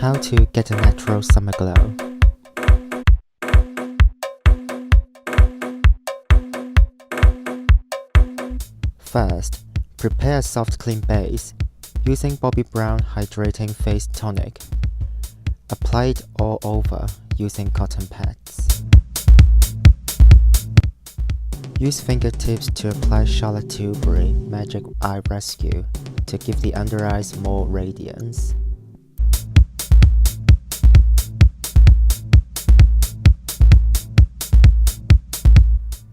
How to get a natural summer glow. First, prepare a soft clean base using Bobbi Brown Hydrating Face Tonic. Apply it all over using cotton pads. Use fingertips to apply Charlotte Tilbury Magic Eye Rescue to give the under eyes more radiance.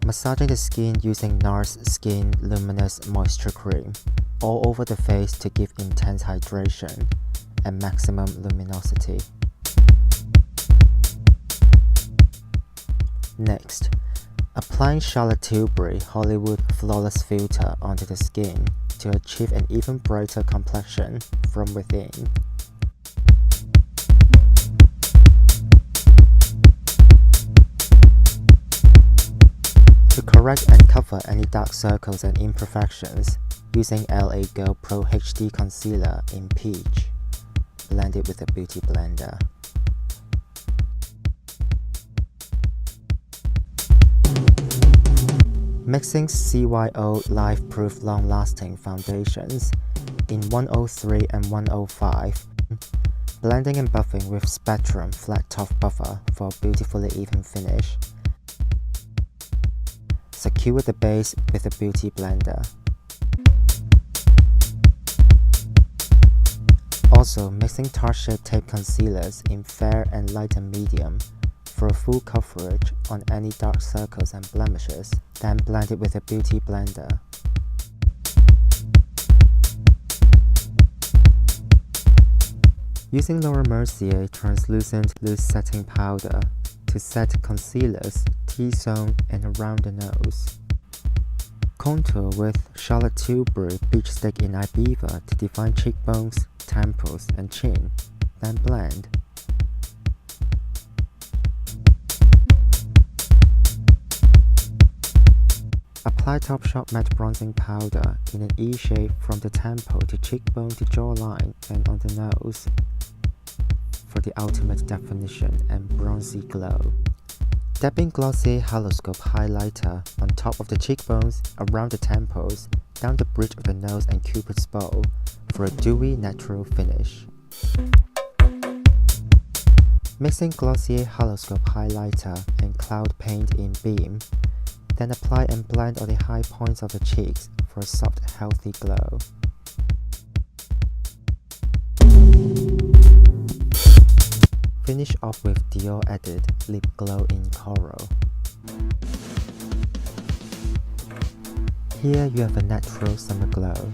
Massaging the skin using NARS Skin Luminous Moisture Cream all over the face to give intense hydration and maximum luminosity. Next, applying Charlotte Tilbury Hollywood Flawless Filter onto the skin to achieve an even brighter complexion from within. To correct and cover any dark circles and imperfections, using LA Girl Pro HD Concealer in Peach. Blend it with a beauty blender. Mixing CYO Lifeproof long-lasting foundations in 103 and 105. Blending and buffing with Spectrum Flat Top Buffer for a beautifully even finish. Secure the base with a beauty blender. Also, mixing Tarte Shape Tape Concealers in fair and light and medium for a full coverage on any dark circles and blemishes, then blend it with a beauty blender. Using Laura Mercier Translucent Loose Setting Powder to set concealers, T-zone and around the nose. Contour with Charlotte Tilbury Beach Stick in Ibiza to define cheekbones, temples and chin, then blend. Apply Topshop Matte Bronzing Powder in an E shape from the temple to cheekbone to jawline and on the nose for the ultimate definition and bronzy glow. Dabbing Glossier Haloscope highlighter on top of the cheekbones, around the temples, down the bridge of the nose and cupid's bow for a dewy natural finish. Mixing Glossier Haloscope highlighter and cloud paint in Beam, then apply and blend on the high points of the cheeks for a soft, healthy glow. Finish off with Dior Addict Lipglow in Coral. Here you have a natural summer glow.